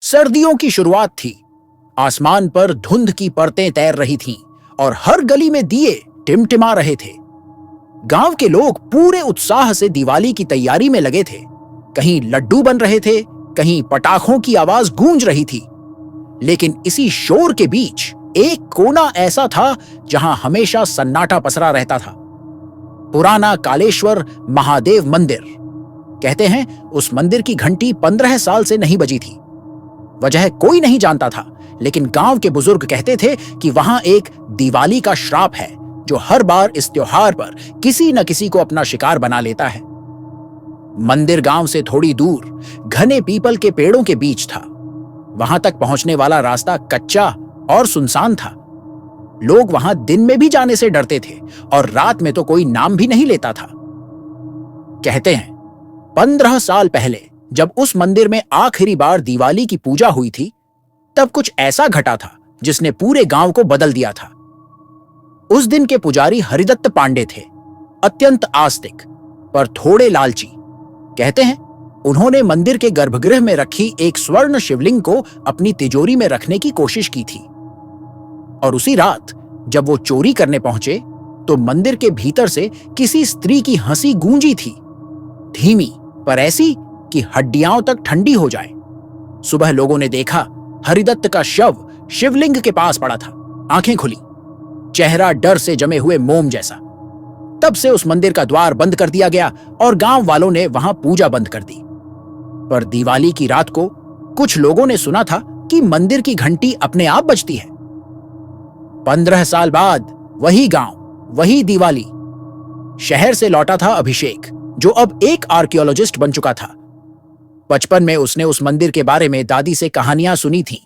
सर्दियों की शुरुआत थी। आसमान पर धुंध की परतें तैर रही थीं और हर गली में दिए टिमटिमा रहे थे। गांव के लोग पूरे उत्साह से दिवाली की तैयारी में लगे थे। कहीं लड्डू बन रहे थे, कहीं पटाखों की आवाज गूंज रही थी। लेकिन इसी शोर के बीच एक कोना ऐसा था जहां हमेशा सन्नाटा पसरा रहता था। पुराना कालेश्वर महादेव मंदिर। कहते हैं उस मंदिर की घंटी 15 साल से नहीं बजी थी। वजह कोई नहीं जानता था, लेकिन गांव के बुजुर्ग कहते थे कि वहां एक दिवाली का श्राप है जो हर बार इस त्योहार पर किसी न किसी को अपना शिकार बना लेता है। मंदिर गांव से थोड़ी दूर घने पीपल के पेड़ों के बीच था। वहां तक पहुंचने वाला रास्ता कच्चा और सुनसान था। लोग वहां दिन में भी जाने से डरते थे और रात में तो कोई नाम भी नहीं लेता था। कहते हैं 15 साल पहले जब उस मंदिर में आखिरी बार दिवाली की पूजा हुई थी, तब कुछ ऐसा घटा था जिसने पूरे गांव को बदल दिया था। उस दिन के पुजारी हरिदत्त पांडे थे, अत्यंत आस्तिक पर थोड़े लालची। कहते हैं उन्होंने मंदिर के गर्भगृह में रखी एक स्वर्ण शिवलिंग को अपनी तिजोरी में रखने की कोशिश की थी। और उसी रात जब वो चोरी करने पहुंचे तो मंदिर के भीतर से किसी स्त्री की हंसी गूंजी थी, धीमी पर ऐसी कि हड्डियां तक ठंडी हो जाए। सुबह लोगों ने देखा हरिदत्त का शव शिवलिंग के पास पड़ा था, आंखें खुली, चेहरा डर से जमे हुए मोम जैसा। तब से उस मंदिर का द्वार बंद कर दिया गया और गांव वालों ने वहां पूजा बंद कर दी। पर दिवाली की रात को कुछ लोगों ने सुना था कि मंदिर की घंटी अपने आप बजती है। 15 साल बाद वही गांव, वही दिवाली। शहर से लौटा था अभिषेक, जो अब एक आर्कियोलॉजिस्ट बन चुका था। बचपन में उसने उस मंदिर के बारे में दादी से कहानियां सुनी थीं,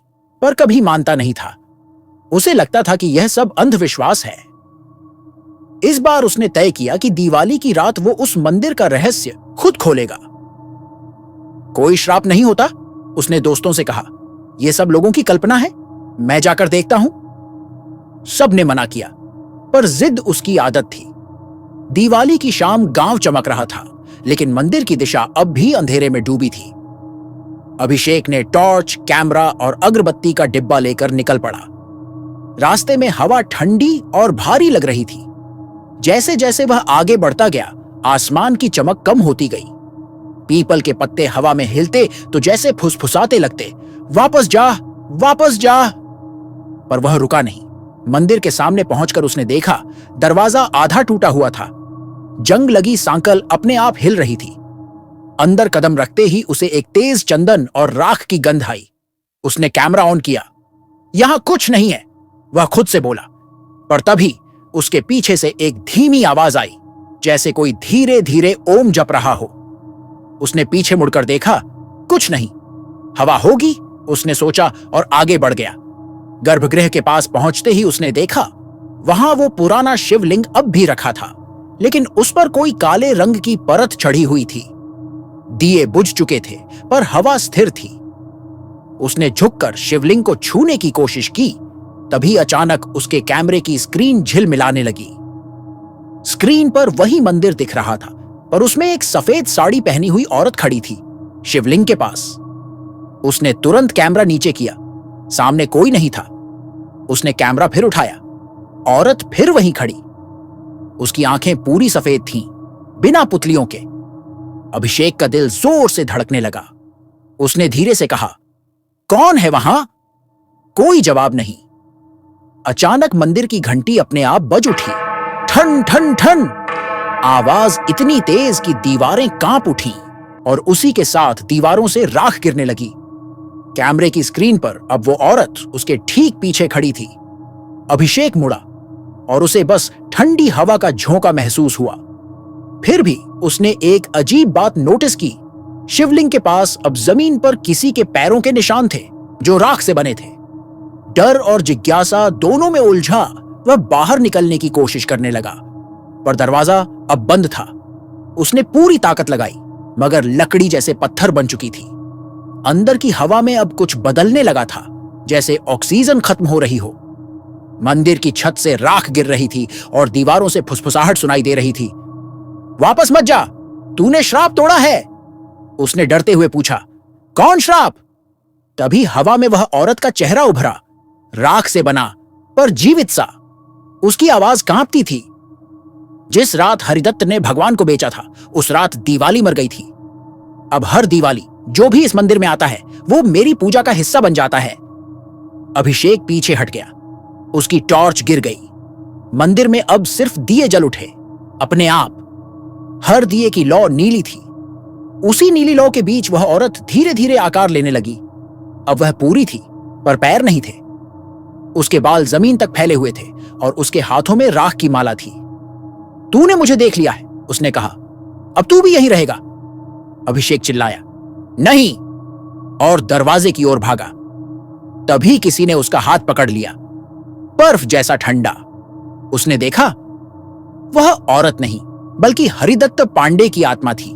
पर कभी मानता नहीं था। उसे लगता था कि यह सब अंधविश्वास है। इस बार उसने तय किया कि दिवाली की रात वो उस मंदिर का रहस्य खुद खोलेगा। कोई श्राप नहीं होता, उसने दोस्तों से कहा। यह सब लोगों की कल्पना है, मैं जाकर देखता हूं। सबने मना किया, पर जिद उसकी आदत थी। दिवाली की शाम गांव चमक रहा था, लेकिन मंदिर की दिशा अब भी अंधेरे में डूबी थी। अभिषेक ने टॉर्च, कैमरा और अगरबत्ती का डिब्बा लेकर निकल पड़ा। रास्ते में हवा ठंडी और भारी लग रही थी। जैसे जैसे वह आगे बढ़ता गया, आसमान की चमक कम होती गई। पीपल के पत्ते हवा में हिलते तो जैसे फुसफुसाते लगते, वापस जा, वापस जा। पर वह रुका नहीं। मंदिर के सामने पहुंचकर उसने देखा दरवाजा आधा टूटा हुआ था। जंग लगी सांकल अपने आप हिल रही थी। अंदर कदम रखते ही उसे एक तेज चंदन और राख की गंध आई। उसने कैमरा ऑन किया। यहां कुछ नहीं है, वह खुद से बोला। पर तभी उसके पीछे से एक धीमी आवाज आई, जैसे कोई धीरे धीरे ओम जप रहा हो। उसने पीछे मुड़कर देखा, कुछ नहीं। हवा होगी, उसने सोचा और आगे बढ़ गया। गर्भगृह के पास पहुंचते ही उसने देखा वहां वो पुराना शिवलिंग अब भी रखा था, लेकिन उस पर कोई काले रंग की परत चढ़ी हुई थी। दिए बुझ चुके थे, पर हवा स्थिर थी। उसने झुककर शिवलिंग को छूने की कोशिश की, तभी अचानक उसके कैमरे की स्क्रीन झिलमिलाने लगी। स्क्रीन पर वही मंदिर दिख रहा था, पर उसमें एक सफेद साड़ी पहनी हुई औरत खड़ी थी, शिवलिंग के पास। उसने तुरंत कैमरा नीचे किया। सामने कोई नहीं था। उसने कैमरा फिर उठाया। औरत फिर वहीं खड़ी। उसकी आंखें पूरी सफेद थीं, बिना पुतलियों के। अभिषेक का दिल जोर से धड़कने लगा। उसने धीरे से कहा, कौन है वहां? कोई जवाब नहीं। अचानक मंदिर की घंटी अपने आप बज उठी। ठन ठन ठन। आवाज इतनी तेज कि दीवारें कांप उठीं और उसी के साथ दीवारों से राख गिरने लगी। कैमरे की स्क्रीन पर अब वो औरत उसके ठीक पीछे खड़ी थी। अभिषेक मुड़ा और उसे बस ठंडी हवा का झोंका महसूस हुआ। फिर भी उसने एक अजीब बात नोटिस की। शिवलिंग के पास अब जमीन पर किसी के पैरों के निशान थे, जो राख से बने थे। डर और जिज्ञासा दोनों में उलझा वह बाहर निकलने की कोशिश करने लगा, पर दरवाजा अब बंद था। उसने पूरी ताकत लगाई, मगर लकड़ी जैसे पत्थर बन चुकी थी। अंदर की हवा में अब कुछ बदलने लगा था, जैसे ऑक्सीजन खत्म हो रही हो। मंदिर की छत से राख गिर रही थी और दीवारों से फुसफुसाहट सुनाई दे रही थी। वापस मत जा, तूने श्राप तोड़ा है, उसने डरते हुए पूछा। कौन श्राप? तभी हवा में वह औरत का चेहरा उभरा, राख से बना पर जीवित सा। उसकी आवाज कांपती थी। जिस रात हरिदत्त ने भगवान को बेचा था, उस रात दिवाली मर गई थी। अब हर दिवाली जो भी इस मंदिर में आता है वो मेरी पूजा का हिस्सा बन जाता है। अभिषेक पीछे हट गया। उसकी टॉर्च गिर गई। मंदिर में अब सिर्फ दिए जल उठे अपने आप। हर दिए की लौ नीली थी। उसी नीली लौ के बीच वह औरत धीरे धीरे आकार लेने लगी। अब वह पूरी थी पर पैर नहीं थे। उसके बाल जमीन तक फैले हुए थे और उसके हाथों में राख की माला थी। तूने मुझे देख लिया है, उसने कहा। अब तू भी यहीं रहेगा? अभिषेक चिल्लाया। नहीं, और दरवाजे की ओर भागा। तभी किसी ने उसका हाथ पकड़ लिया, बर्फ जैसा ठंडा। उसने देखा, वह औरत नहीं बल्कि हरिदत्त पांडे की आत्मा थी,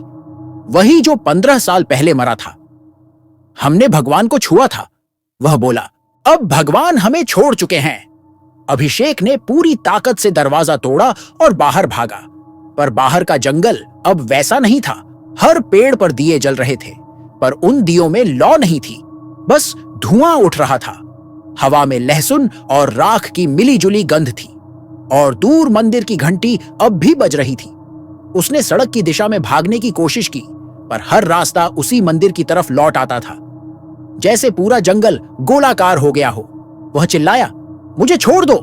वही जो 15 साल पहले मरा था। हमने भगवान को छुआ था, वह बोला। अब भगवान हमें छोड़ चुके हैं। अभिषेक ने पूरी ताकत से दरवाजा तोड़ा और बाहर भागा, पर बाहर का जंगल अब वैसा नहीं था। हर पेड़ पर दिए जल रहे थे, पर उन दियों में लौ नहीं थी, बस धुआं उठ रहा था। हवा में लहसुन और राख की मिलीजुली गंध थी, और दूर मंदिर की घंटी अब भी बज रही थी। उसने सड़क की दिशा में भागने की कोशिश की, पर हर रास्ता उसी मंदिर की तरफ लौट आता था, जैसे पूरा जंगल गोलाकार हो गया हो। वह चिल्लाया, मुझे छोड़ दो,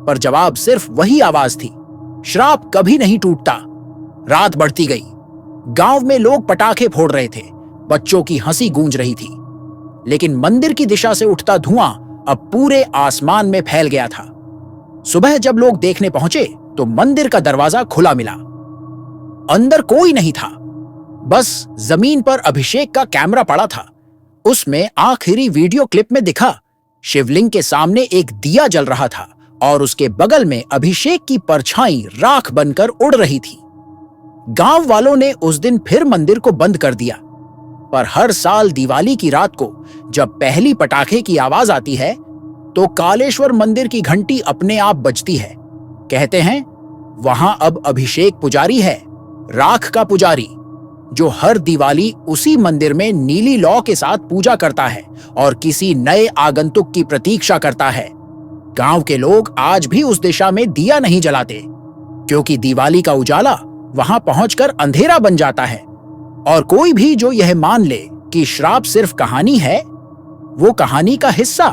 पर जवाब सिर्फ वही आवाज थी। श्राप कभी नहीं टूटता। रात बढ़ती गई। गांव में लोग पटाखे फोड़ रहे थे, बच्चों की हंसी गूंज रही थी, लेकिन मंदिर की दिशा से उठता धुआं अब पूरे आसमान में फैल गया था। सुबह जब लोग देखने पहुंचे तो मंदिर का दरवाजा खुला मिला। अंदर कोई नहीं था, बस जमीन पर अभिषेक का कैमरा पड़ा था। उसमें आखिरी वीडियो क्लिप में दिखा, शिवलिंग के सामने एक दिया जल रहा था और उसके बगल में अभिषेक की परछाई राख बनकर उड़ रही थी। गांव वालों ने उस दिन फिर मंदिर को बंद कर दिया, पर हर साल दिवाली की रात को जब पहली पटाखे की आवाज आती है तो कालेश्वर मंदिर की घंटी अपने आप बजती है। कहते हैं वहां अब अभिषेक पुजारी है, राख का पुजारी, जो हर दिवाली उसी मंदिर में नीली लौ के साथ पूजा करता है और किसी नए आगंतुक की प्रतीक्षा करता है। गांव के लोग आज भी उस दिशा में दिया नहीं जलाते, क्योंकि दिवाली का उजाला वहां पहुंचकर अंधेरा बन जाता है। और कोई भी जो यह मान ले कि श्राप सिर्फ कहानी है, वो कहानी का हिस्सा